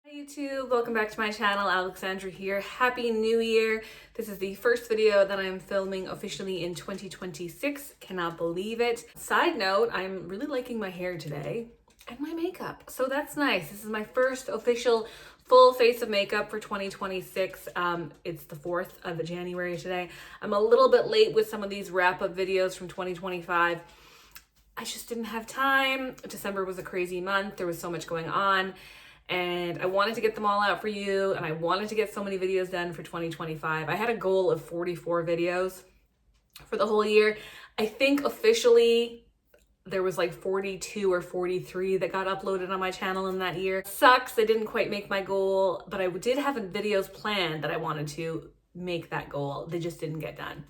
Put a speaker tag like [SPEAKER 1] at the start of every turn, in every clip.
[SPEAKER 1] Hi YouTube, welcome back to my channel. Alexandra here. Happy New Year. This is the first video that I'm filming officially in 2026. Cannot believe it. Side note, I'm really liking my hair today and my makeup. So that's nice. This is my first official full face of makeup for 2026. It's the 4th of January today. I'm a little bit late with some of these wrap-up videos from 2025. I just didn't have time. December was a crazy month. There was so much going on. And I wanted to get them all out for you, and I wanted to get so many videos done for 2025. I had a goal of 44 videos for the whole year. I think officially there was like 42 or 43 that got uploaded on my channel in that year. Sucks, I didn't quite make my goal, but I did have videos planned that I wanted to make that goal. They just didn't get done.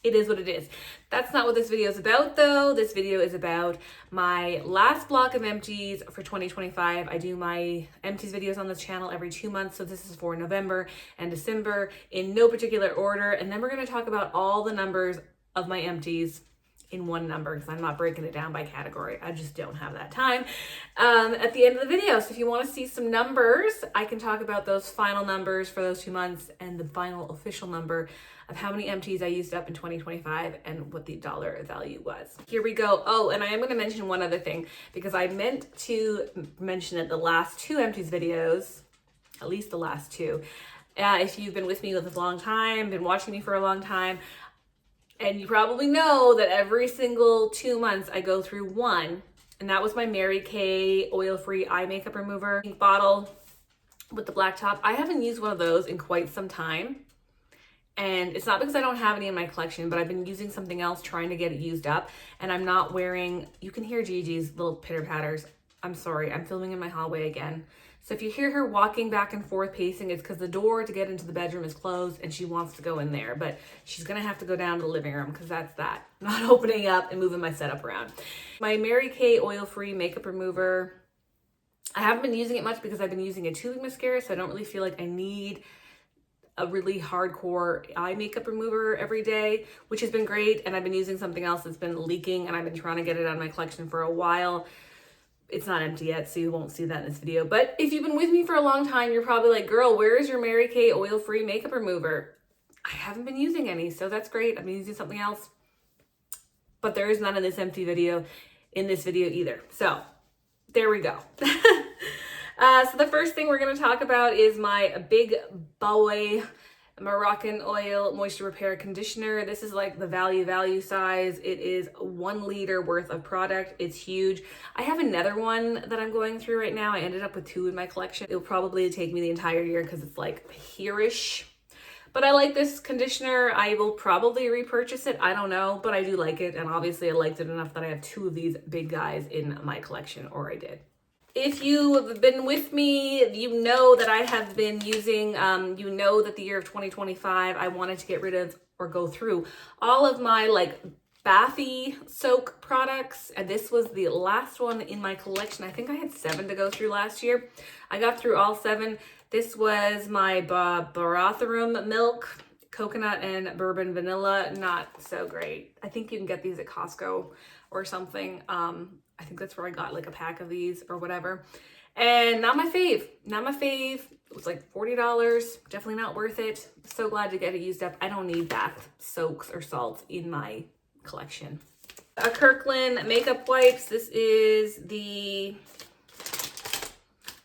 [SPEAKER 1] It is what it is. That's not what this video is about though. This video is about my last block of empties for 2025. I do my empties videos on this channel every 2 months. So this is for November and December in no particular order. And then we're going to talk about all the numbers of my empties in one number because I'm not breaking it down by category. I just don't have that time at the end of the video. So if you want to see some numbers, I can talk about those final numbers for those 2 months and the final official number of how many empties I used up in 2025 and what the dollar value was. Here we go. Oh, and I am going to mention one other thing because I meant to mention it the last 2 empties videos, at least the last 2. If you've been with me with a long time, been watching me for a long time, and you probably know that every single 2 months I go through one, and that was my Mary Kay oil-free eye makeup remover pink bottle with the black top. I haven't used one of those in quite some time. And it's not because I don't have any in my collection, but I've been using something else trying to get it used up. And I'm not wearing, you can hear Gigi's little pitter patters. I'm sorry, I'm filming in my hallway again. So if you hear her walking back and forth pacing, it's because the door to get into the bedroom is closed and she wants to go in there. But she's gonna have to go down to the living room because that's that. Not opening up and moving my setup around. My Mary Kay oil-free makeup remover, I haven't been using it much because I've been using a tubing mascara, so I don't really feel like I need a really hardcore eye makeup remover every day, which has been great. And I've been using something else that's been leaking and I've been trying to get it out of my collection for a while. It's not empty yet, so you won't see that in this video. But if you've been with me for a long time, you're probably like, girl, where is your Mary Kay oil-free makeup remover? I haven't been using any, so that's great. I've been using something else, but there is none in this empty video, in this video either. So there we go. So the first thing we're going to talk about is my Big Boy Moroccan Oil Moisture Repair Conditioner. This is like the value size. It is 1 liter worth of product. It's huge. I have another one that I'm going through right now. I ended up with 2 in my collection. It'll probably take me the entire year because it's like here-ish. But I like this conditioner. I will probably repurchase it. I don't know, but I do like it. And obviously I liked it enough that I have 2 of these big guys in my collection, or I did. If you've been with me, you know that I have been using, you know that the year of 2025, I wanted to get rid of or go through all of my like bathy soak products. And this was the last one in my collection. I think I had 7 to go through last year. I got through all 7. This was my Baratharum milk, coconut and bourbon vanilla. Not so great. I think you can get these at Costco or something. I think that's where I got like a pack of these or whatever. And not my fave. Not my fave. It was like $40. Definitely not worth it. So glad to get it used up. I don't need bath soaks or salts in my collection. A Kirkland makeup wipes. This is the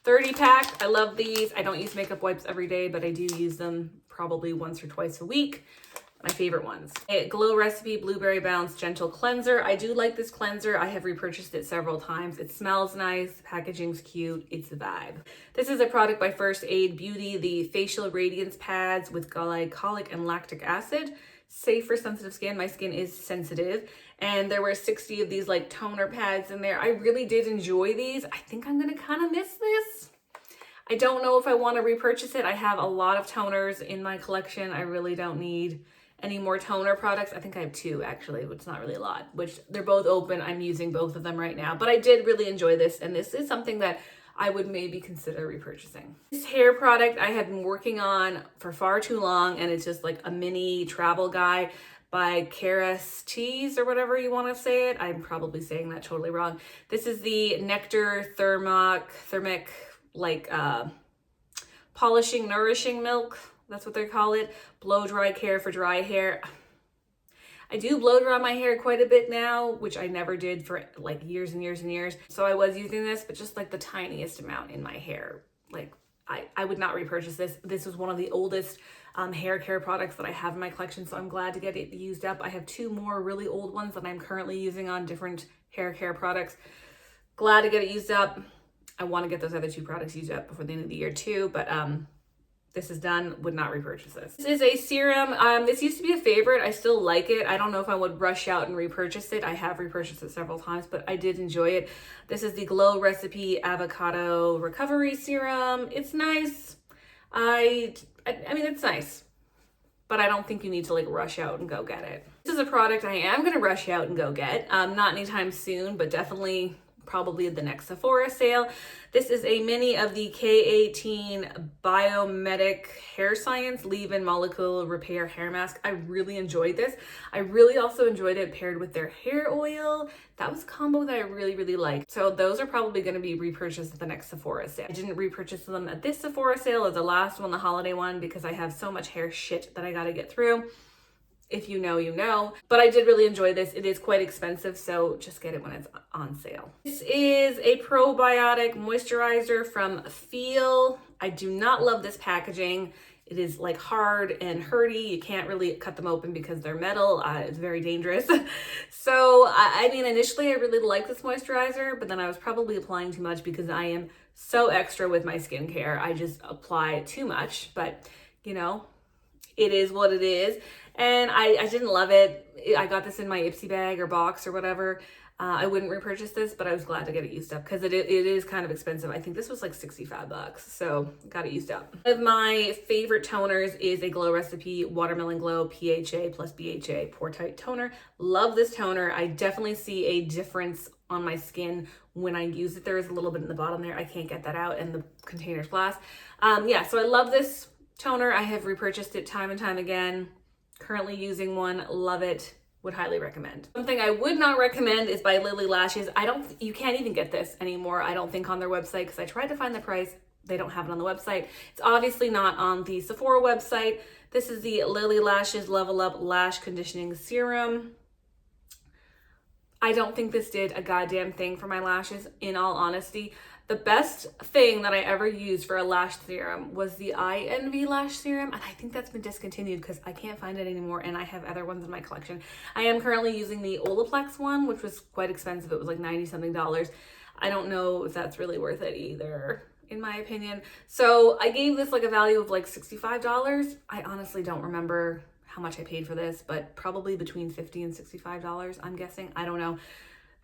[SPEAKER 1] 30 pack. I love these. I don't use makeup wipes every day, but I do use them probably once or twice a week. My favorite ones. Glow Recipe Blueberry Bounce Gentle Cleanser. I do like this cleanser. I have repurchased it several times. It smells nice. Packaging's cute. It's a vibe. This is a product by First Aid Beauty. The Facial Radiance Pads with glycolic and lactic acid. Safe for sensitive skin. My skin is sensitive. And there were 60 of these like toner pads in there. I really did enjoy these. I think I'm going to kind of miss this. I don't know if I want to repurchase it. I have a lot of toners in my collection. I really don't need any more toner products. I think I have 2 actually, which is not really a lot, which they're both open. I'm using both of them right now, but I did really enjoy this. And this is something that I would maybe consider repurchasing. This hair product I have been working on for far too long. And it's just like a mini travel guide by Karis Teas or whatever you want to say it. I'm probably saying that totally wrong. This is the Nectar Thermic like polishing, nourishing milk. That's what they call it. Blow dry care for dry hair. I do blow dry my hair quite a bit now, which I never did for like years and years and years. So I was using this, but just like the tiniest amount in my hair. Like I would not repurchase this. This was one of the oldest hair care products that I have in my collection, so I'm glad to get it used up. I have 2 more really old ones that I'm currently using on different hair care products. Glad to get it used up. I want to get those other 2 products used up before the end of the year too, but this is done. Would not repurchase this. This is a serum. This used to be a favorite. I still like it. I don't know if I would rush out and repurchase it. I have repurchased it several times, but I did enjoy it. This is the Glow Recipe Avocado Recovery Serum. It's nice. I mean, it's nice, but I don't think you need to like rush out and go get it. This is a product I am going to rush out and go get. Not anytime soon, but definitely probably the next Sephora sale. This is a mini of the K18 Biomedic Hair Science Leave-In Molecule Repair Hair Mask. I really enjoyed this. I really also enjoyed it paired with their hair oil. That was a combo that I really liked. So those are probably going to be repurchased at the next Sephora sale. I didn't repurchase them at this Sephora sale or the last one, the holiday one, because I have so much hair shit that I got to get through. If you know, you know. But I did really enjoy this. It is quite expensive, so just get it when it's on sale. This is a probiotic moisturizer from Feel. I do not love this packaging. It is like hard and hurdy. You can't really cut them open because they're metal. It's very dangerous. So, I mean, initially I really liked this moisturizer, but then I was probably applying too much because I am so extra with my skincare. I just apply too much, but you know, it is what it is. And I didn't love it. I got this in my Ipsy bag or box or whatever. I wouldn't repurchase this, but I was glad to get it used up because it is kind of expensive. I think this was like 65 bucks, so got it used up. One of my favorite toners is a Glow Recipe Watermelon Glow PHA plus BHA Pore Tight Toner. Love this toner. I definitely see a difference on my skin when I use it. There is a little bit in the bottom there. I can't get that out, and the container's glass. Yeah, so I love this toner. I have repurchased it time and time again. Currently using one, love it, would highly recommend. Something I would not recommend is by Lily Lashes. You can't even get this anymore, I don't think, on their website, because I tried to find the price. They don't have it on the website. It's obviously not on the Sephora website. This is the Lily Lashes Level Up Lash Conditioning Serum. I don't think this did a goddamn thing for my lashes, in all honesty. The best thing that I ever used for a lash serum was the Eye Envy lash serum, and I think that's been discontinued because I can't find it anymore, and I have other ones in my collection. I am currently using the Olaplex one, which was quite expensive. It was like $90 something. I don't know if that's really worth it either, in my opinion. So I gave this like a value of like $65. I honestly don't remember how much I paid for this, but probably between $50 and $65, I'm guessing. I don't know.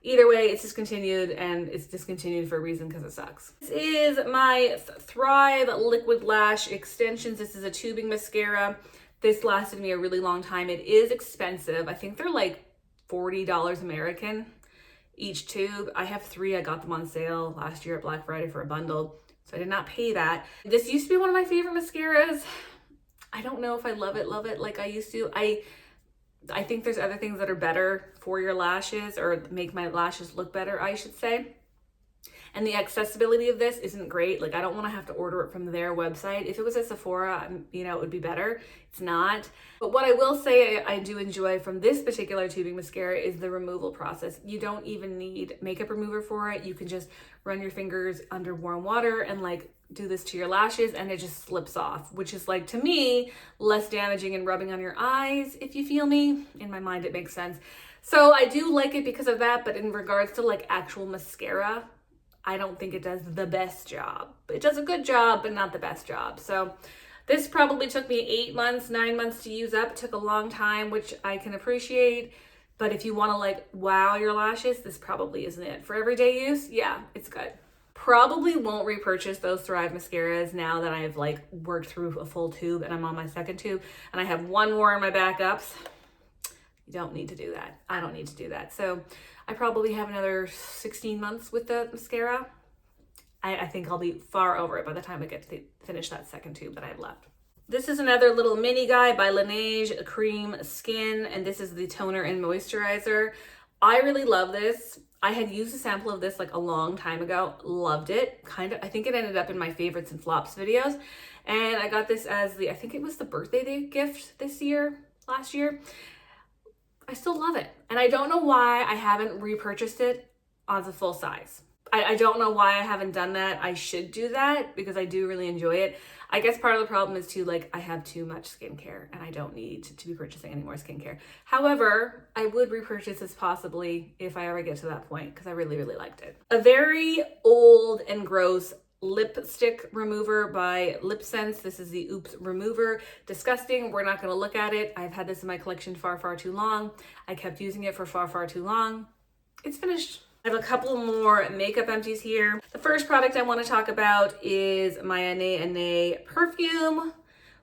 [SPEAKER 1] Either way, it's discontinued, and it's discontinued for a reason, because it sucks. This is my Thrive Liquid Lash Extensions. This is a tubing mascara. This lasted me a really long time. It is expensive. I think they're like $40 American each tube. I have 3. I got them on sale last year at Black Friday for a bundle, so I did not pay that. This used to be one of my favorite mascaras. I don't know if I love it like I used to. I think there's other things that are better for your lashes, or make my lashes look better, I should say. And the accessibility of this isn't great. Like, I don't want to have to order it from their website. If it was at Sephora, you know, it would be better. It's not. But what I will say I do enjoy from this particular tubing mascara is the removal process. You don't even need makeup remover for it. You can just run your fingers under warm water and like do this to your lashes, and it just slips off, which is, like, to me, less damaging and rubbing on your eyes, if you feel me. In my mind, it makes sense. So I do like it because of that, but in regards to like actual mascara, I don't think it does the best job. It does a good job, but not the best job. So this probably took me 8 months, 9 months to use up. It took a long time, which I can appreciate. But if you want to like wow your lashes, this probably isn't it. For everyday use, yeah, it's good. Probably won't repurchase those Thrive mascaras now that I've like worked through a full tube and I'm on my second tube and I have one more in my backups. You don't need to do that. I don't need to do that. So I probably have another 16 months with the mascara. I think I'll be far over it by the time I get to finish that second tube that I have left. This is another little mini guy by Laneige Cream Skin, and this is the toner and moisturizer. I really love this. I had used a sample of this like a long time ago, loved it. I think it ended up in my favorites and flops videos. And I got this as I think it was the birthday gift last year. I still love it. And I don't know why I haven't repurchased it as a full size. I don't know why I haven't done that. I should do that because I do really enjoy it. I guess part of the problem is too, like, I have too much skincare and I don't need to be purchasing any more skincare. However, I would repurchase this possibly if I ever get to that point because I really, really liked it. A very old and gross lipstick remover by Lip Sense. This is the Oops Remover. Disgusting. We're not going to look at it. I've had this in my collection far, far too long. I kept using it for far, far too long. It's finished. I have a couple more makeup empties here. The first product I want to talk about is my Ane perfume.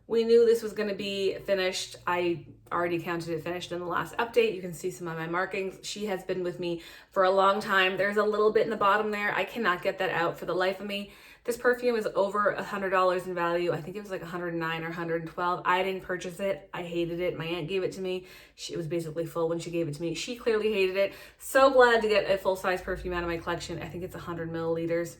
[SPEAKER 1] We knew this was going to be finished. I already counted it finished in the last update. You can see some of my markings. She has been with me for a long time. There's a little bit in the bottom there. I cannot get that out for the life of me. This perfume is over $100 in value. I think it was like 109 or 112. I didn't purchase it. I hated it. My aunt gave it to me. It was basically full when she gave it to me. She clearly hated it. So glad to get a full-size perfume out of my collection. I think it's 100 milliliters.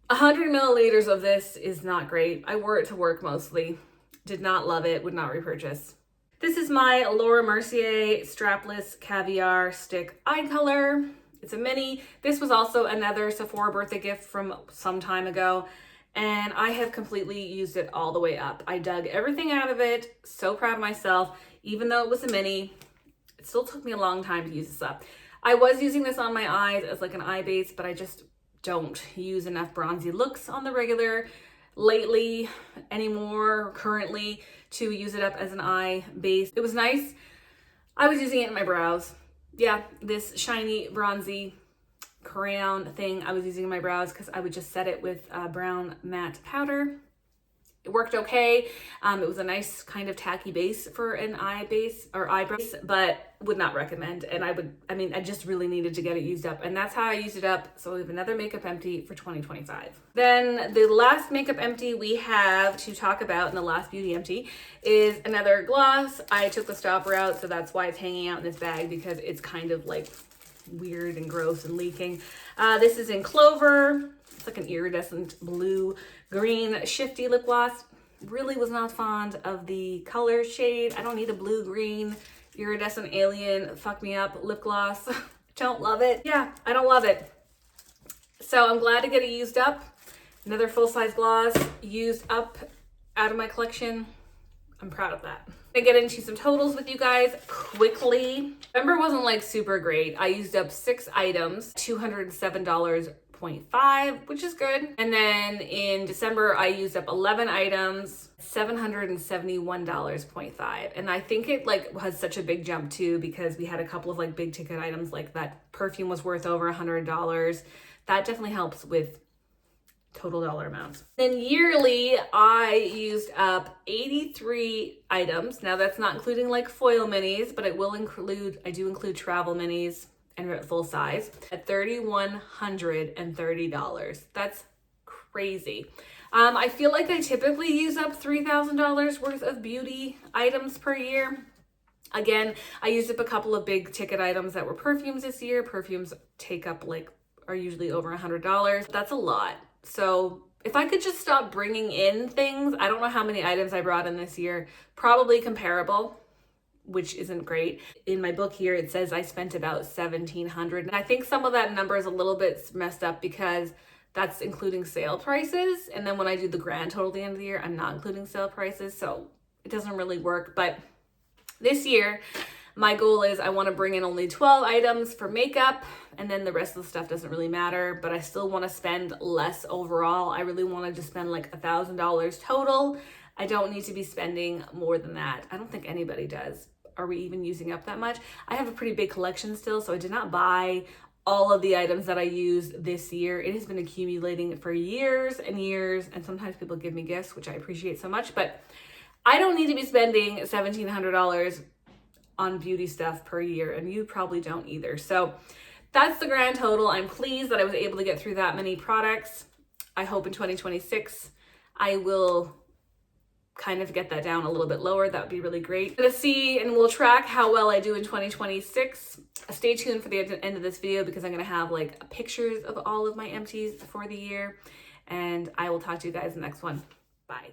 [SPEAKER 1] 100 milliliters of this is not great. I wore it to work mostly. Did not love it. Would not repurchase. This is my Laura Mercier Strapless Caviar Stick Eye Color. It's a mini. This was also another Sephora birthday gift from some time ago, and I have completely used it all the way up. I dug everything out of it. So proud of myself. Even though it was a mini, it still took me a long time to use this up. I was using this on my eyes as like an eye base, but I just don't use enough bronzy looks on the regular lately anymore, currently, to use it up as an eye base. It was nice. I was using it in my brows. Yeah, this shiny bronzy crayon thing I was using in my brows because I would just set it with brown matte powder. It worked okay. It was a nice kind of tacky base for an eye base or eyebrow base, but would not recommend. And I just really needed to get it used up, and that's how I used it up. So we have another makeup empty for 2025. Then the last makeup empty we have to talk about in the last beauty empty is another gloss. I took the stopper out, so that's why it's hanging out in this bag, because it's kind of like weird and gross and leaking. This is in Clover. It's like an iridescent blue green shifty lip gloss. Really was not fond of the color shade. I don't need a blue green iridescent alien fuck me up lip gloss. Don't love it. Yeah, I don't love it. So I'm glad to get it used up. Another full-size gloss used up out of my collection. I'm proud of that. I get into some totals with you guys quickly. November wasn't like super great. I used up 6 items, $207.5, which is good. And then in December, I used up 11 items, $771.5. And I think it like has such a big jump too, because we had a couple of like big ticket items, like that perfume was worth over $100. That definitely helps with total dollar amounts. Then yearly, I used up 83 items. Now that's not including like foil minis, but I do include travel minis and full size at $3,130. That's crazy. I feel like I typically use up $3,000 worth of beauty items per year. Again, I used up a couple of big ticket items that were perfumes this year. Perfumes are usually over $100. That's a lot. So if I could just stop bringing in things, I don't know how many items I brought in this year, probably comparable, which isn't great. In my book here, it says I spent about $1,700. And I think some of that number is a little bit messed up because that's including sale prices. And then when I do the grand total at the end of the year, I'm not including sale prices. So it doesn't really work. But this year, my goal is I want to bring in only 12 items for makeup, and then the rest of the stuff doesn't really matter, but I still want to spend less overall. I really want to just spend like $1,000 total. I don't need to be spending more than that. I don't think anybody does. Are we even using up that much? I have a pretty big collection still, so I did not buy all of the items that I used this year. It has been accumulating for years and years, and sometimes people give me gifts, which I appreciate so much, but I don't need to be spending $1,700 on beauty stuff per year, and you probably don't either. So that's the grand total. I'm pleased that I was able to get through that many products. I hope in 2026 I will kind of get that down a little bit lower, that would be really great. Let's see, and we'll track how well I do in 2026. Stay tuned for the end of this video because I'm gonna have like pictures of all of my empties for the year, and I will talk to you guys in the next one. Bye.